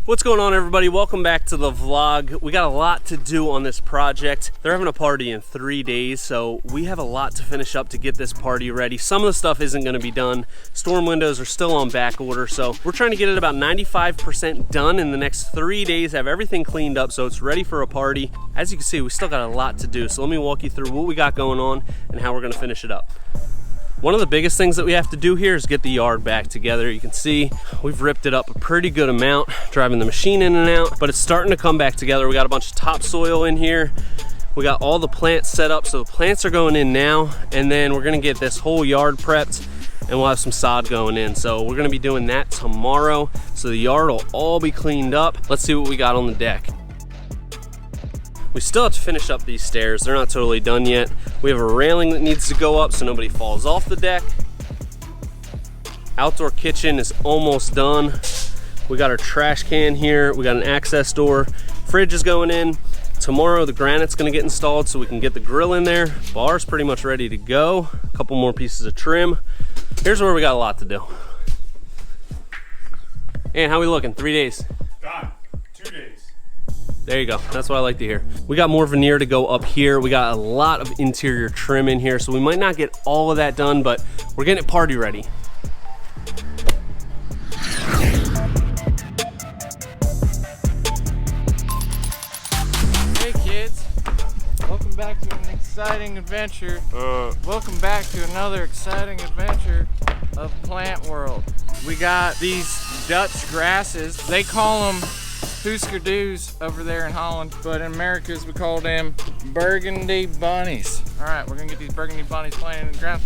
What's going on, everybody? Welcome back to the vlog. We got a lot to do on this project. They're having a party in 3 days, so we have a lot to finish up to get this party ready. Some of the stuff isn't going to be done. Storm windows are still on back order, so we're trying to get it about 95% done in the next 3 days, have everything cleaned up so it's ready for a party. As you can see, we still got a lot to do, so let me walk you through what we got going on and how we're going to finish it up. One of the biggest things that we have to do here is get the yard back together. You can see we've ripped it up a pretty good amount, driving the machine in and out, but it's starting to come back together. We got a bunch of topsoil in here. We got all the plants set up, so the plants are going in now, and then we're gonna get this whole yard prepped, and we'll have some sod going in. So we're gonna be doing that tomorrow, so the yard will all be cleaned up. Let's see what we got on the deck. We still have to finish up these stairs. They're not totally done yet. We have a railing that needs to go up so nobody falls off the deck. Outdoor kitchen is almost done. We got our trash can here. We got an access door. Fridge is going in. Tomorrow the granite's gonna get installed so we can get the grill in there. Bar's pretty much ready to go. A couple more pieces of trim. Here's where we got a lot to do. And how we looking? 3 days? Done. 2 days. There you go. That's what I like to hear. We got more veneer to go up here. We got a lot of interior trim in here, so we might not get all of that done, but we're getting it party ready. Hey kids, welcome back to an exciting adventure. Welcome back to another exciting adventure of Plant World. We got these Dutch grasses. They call them Huskerdoos over there in Holland, but in Americas we call them burgundy bunnies. All right, we're gonna get these burgundy bunnies planted in the ground.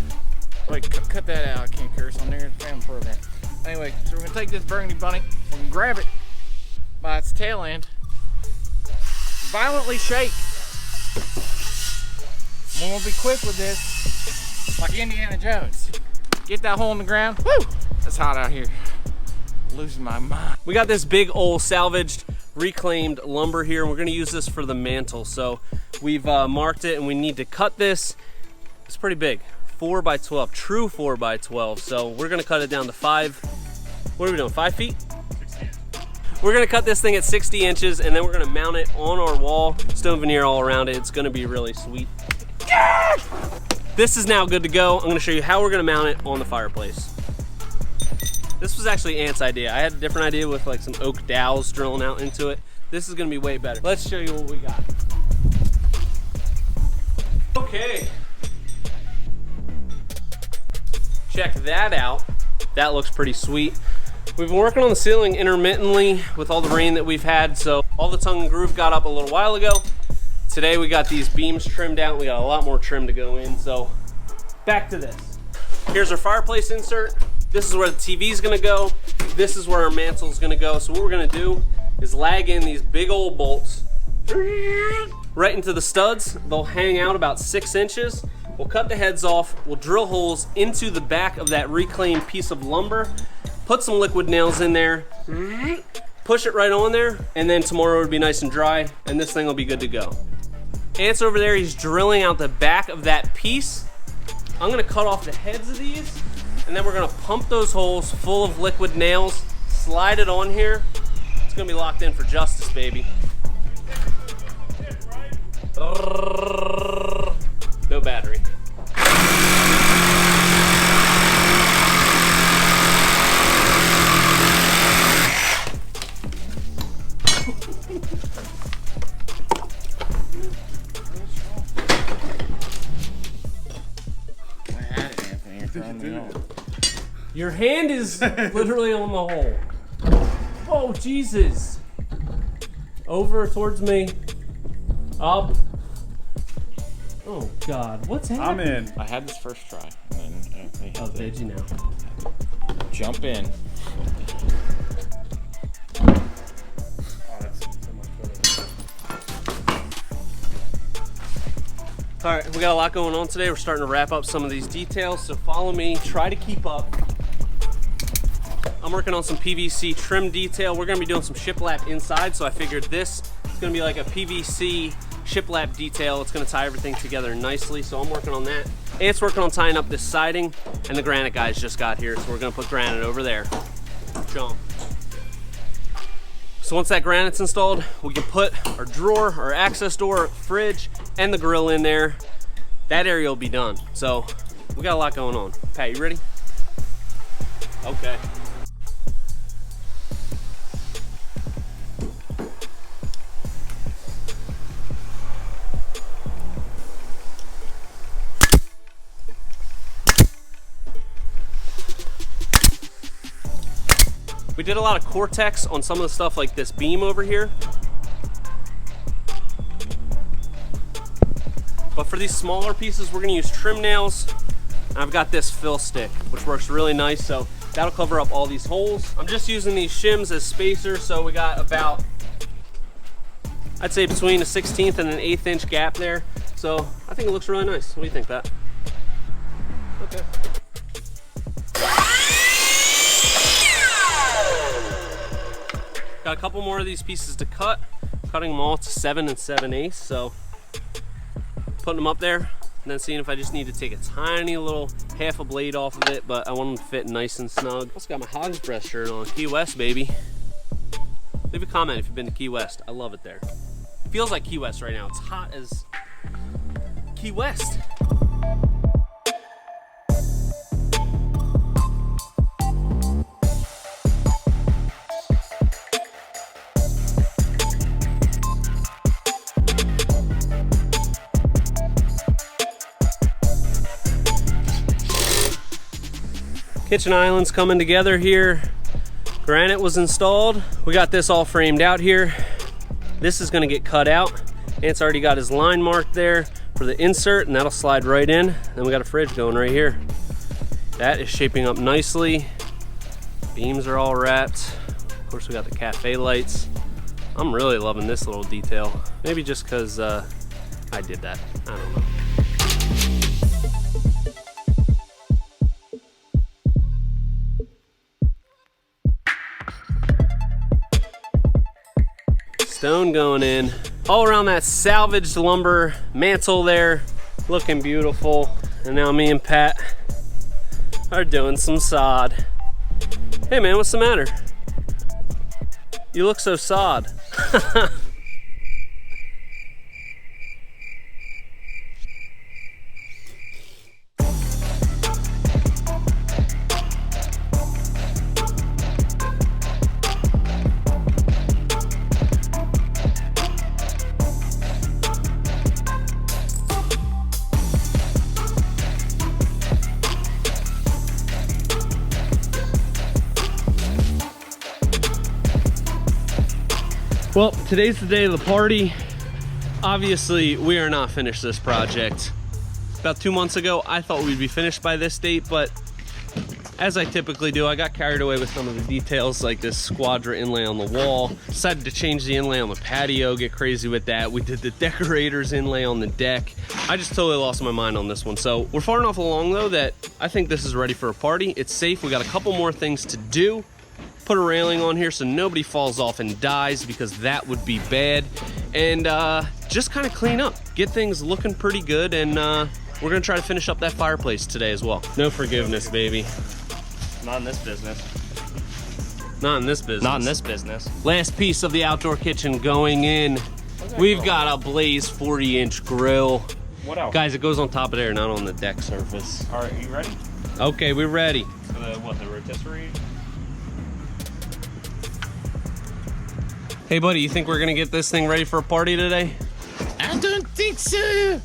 Wait, cut that out. I can't curse on there. It's a family program. Anyway, so we're gonna take this burgundy bunny, we're gonna grab it by its tail end, violently shake. And we'll be quick with this, like Indiana Jones. Get that hole in the ground. Woo! It's hot out here. Losing my mind. We got this big old salvaged reclaimed lumber here, and we're gonna use this for the mantle. So we've marked it, and we need to cut this. It's pretty big, 4 by 12, true 4 by 12. So we're gonna cut it down to 5. What are we doing, 5 feet? 60 inches. We're gonna cut this thing at 60 inches, and then we're gonna mount it on our wall, stone veneer all around it. It's gonna be really sweet. This is now good to go. I'm gonna show you how we're gonna mount it on the fireplace. This was actually Ant's idea. I had a different idea with like some oak dowels drilling out into it. This is gonna be way better. Let's show you what we got. Okay. Check that out. That looks pretty sweet. We've been working on the ceiling intermittently with all the rain that we've had, so all the tongue and groove got up a little while ago. Today we got these beams trimmed out. We got a lot more trim to go in, so back to this. Here's our fireplace insert. This is where the TV is gonna go. This is where our mantle is gonna go. So what we're gonna do is lag in these big old bolts right into the studs. They'll hang out about 6 inches. We'll cut the heads off. We'll drill holes into the back of that reclaimed piece of lumber, put some liquid nails in there, push it right on there, and then tomorrow it'll be nice and dry, and this thing will be good to go. Ant's over there, he's drilling out the back of that piece. I'm gonna cut off the heads of these, and then we're gonna pump those holes full of liquid nails, slide it on here. It's gonna be locked in for justice, baby. No battery. Your hand is literally on the hole. Oh, Jesus. Over towards me. Up. Oh, God. What's happening? I'm in. I had this first try, and then they Oh, had did to you now? jump in. Oh, that's so much better. All right, we got a lot going on today. We're starting to wrap up some of these details, so follow me. Try to keep up. I'm working on some PVC trim detail. We're gonna be doing some shiplap inside, so I figured this is gonna be like a PVC shiplap detail. It's gonna tie everything together nicely, so I'm working on that. Ant's working on tying up this siding, and the granite guys just got here, so we're gonna put granite over there. Jump. So once that granite's installed, we can put our drawer, our access door, fridge, and the grill in there. That area will be done. So we got a lot going on. Pat, you ready? Okay. We did a lot of Cortex on some of the stuff like this beam over here. But for these smaller pieces, we're gonna use trim nails. And I've got this fill stick, which works really nice, so that'll cover up all these holes. I'm just using these shims as spacers, so we got about, I'd say between a 1/16 and an 1/8 inch gap there. So I think it looks really nice. What do you think, Pat? Okay. Got a couple more of these pieces to cut. Cutting them all to 7 7/8, so putting them up there and then seeing if I just need to take a tiny little half a blade off of it, but I want them to fit nice and snug. Also got my Hog's Breath shirt on. Key West, baby. Leave a comment if you've been to Key West. I love it there. It feels like Key West right now. It's hot as Key West. Kitchen island's coming together here. Granite was installed. We got this all framed out here. This is gonna get cut out. Ant's already got his line marked there for the insert, and that'll slide right in. Then we got a fridge going right here. That is shaping up nicely. Beams are all wrapped. Of course, we got the cafe lights. I'm really loving this little detail. Maybe just because I did that. I don't know. Stone going in. All around that salvaged lumber mantle there, looking beautiful. And now me and Pat are doing some sod. Hey man, what's the matter? You look so sod. Well, today's the day of the party. Obviously, we are not finished this project. About 2 months ago, I thought we'd be finished by this date, but as I typically do, I got carried away with some of the details, like this Squadra inlay on the wall. Decided to change the inlay on the patio, get crazy with that. We did the decorators inlay on the deck. I just totally lost my mind on this one. So we're far enough along though that I think this is ready for a party. It's safe. We got a couple more things to do. Put a railing on here so nobody falls off and dies, because that would be bad. And just kind of clean up, get things looking pretty good, and we're gonna try to finish up that fireplace today as well. No forgiveness, baby. Not in this business. Not in this business. Not in this business. Last piece of the outdoor kitchen going in. We've got a Blaze 40-inch grill. What else? Guys, it goes on top of there, not on the deck surface. All right, you ready? Okay, we're ready. For the, what, the rotisserie? Hey buddy, you think we're gonna get this thing ready for a party today? I don't think so.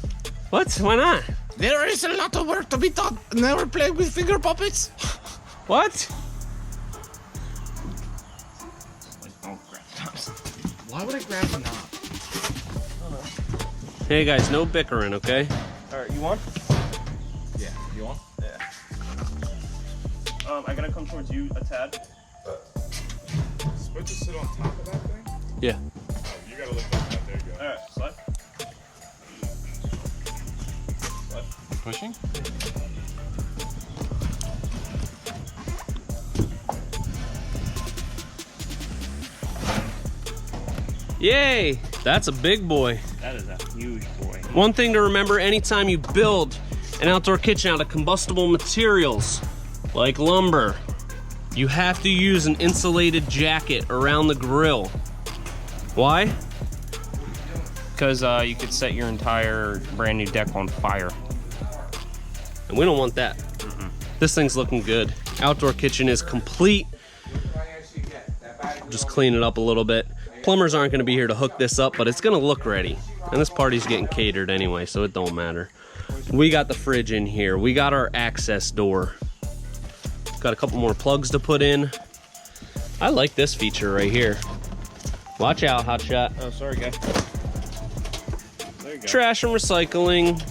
What? Why not? There is a lot of work to be done. Never play with finger puppets. What? Don't grab those. Why would I grab a knob? Hey guys, no bickering, okay? All right, you want? Yeah, you want? Yeah. I gotta come towards you a tad. Supposed to sit on top of that thing? Yeah. Oh, you gotta lift up that. There you go. All right, slide. Slide. Pushing? Yay! That's a big boy. That is a huge boy. One thing to remember anytime you build an outdoor kitchen out of combustible materials, like lumber, you have to use an insulated jacket around the grill. Why? Because you could set your entire brand new deck on fire. And we don't want that. This thing's looking good. Outdoor kitchen is complete. Just clean it up a little bit. Plumbers aren't gonna be here to hook this up, but it's gonna look ready. And this party's getting catered anyway, so it don't matter. We got the fridge in here. We got our access door. Got a couple more plugs to put in. I like this feature right here. Watch out, hotshot. Oh, sorry, guy. There you go. Trash and recycling.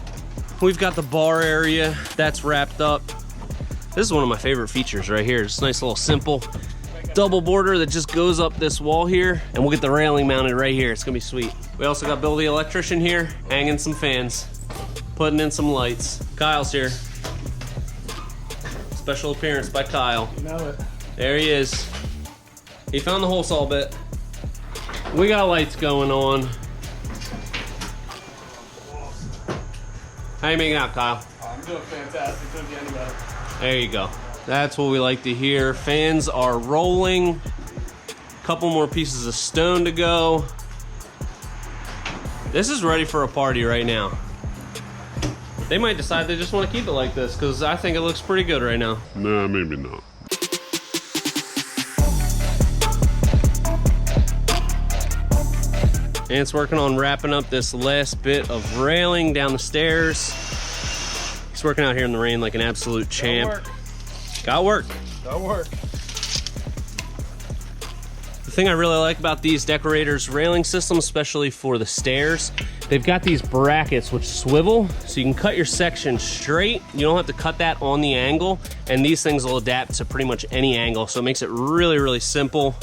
We've got the bar area that's wrapped up. This is one of my favorite features right here. Just a nice little simple double border that just goes up this wall here, and we'll get the railing mounted right here. It's gonna be sweet. We also got Bill the electrician here, hanging some fans, putting in some lights. Kyle's here. Special appearance by Kyle. You know it. There he is. He found the hole saw bit. We got lights going on. How you making out, Kyle? I'm doing fantastic. Couldn't be any better. There you go. That's what we like to hear. Fans are rolling. Couple more pieces of stone to go. This is ready for a party right now. They might decide they just want to keep it like this, because I think it looks pretty good right now. Nah, maybe not. And it's working on wrapping up this last bit of railing down the stairs. He's working out here in the rain like an absolute champ. Got work. Got work. The thing I really like about these Decorators railing systems, especially for the stairs, they've got these brackets which swivel, so you can cut your section straight. You don't have to cut that on the angle, and these things will adapt to pretty much any angle, so it makes it really, really simple.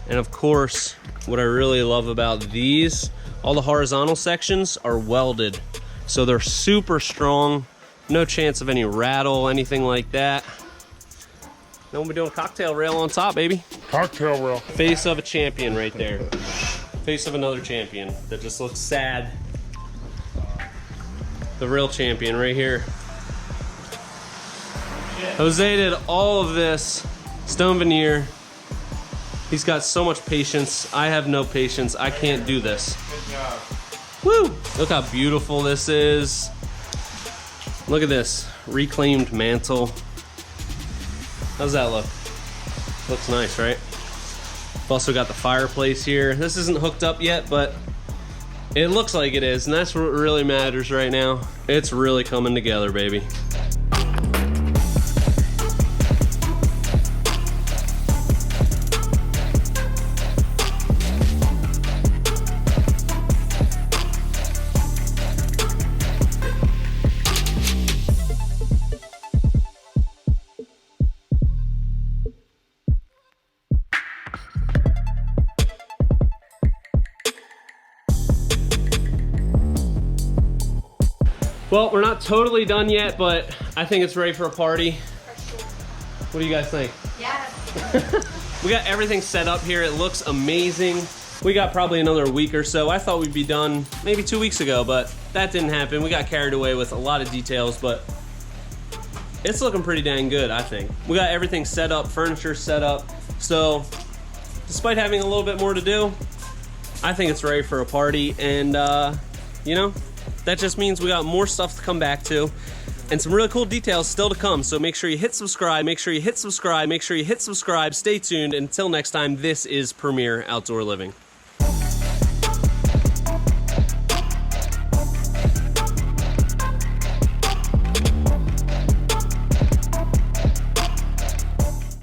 And of course, what I really love about these, all the horizontal sections are welded, so they're super strong. No chance of any rattle, anything like that. Then we'll be doing a cocktail rail on top, baby. Cocktail rail. Face of a champion right there. Face of another champion that just looks sad. The real champion right here. Jose did all of this stone veneer. He's got so much patience. I have no patience. I can't do this. Good job. Woo! Look how beautiful this is. Look at this reclaimed mantle. How's that look? Looks nice, right? We've also got the fireplace here. This isn't hooked up yet, but it looks like it is, and that's what really matters right now. It's really coming together, baby. Well, we're not totally done yet, but I think it's ready for a party. What do you guys think? Yes. We got everything set up here. It looks amazing. We got probably another week or so. I thought we'd be done maybe 2 weeks ago, but that didn't happen. We got carried away with a lot of details, but it's looking pretty dang good, I think. We got everything set up, furniture set up. So despite having a little bit more to do, I think it's ready for a party. And you know, that just means we got more stuff to come back to and some really cool details still to come. So make sure you hit subscribe, make sure you hit subscribe, make sure you hit subscribe. Stay tuned. Until next time, this is Premier Outdoor Living.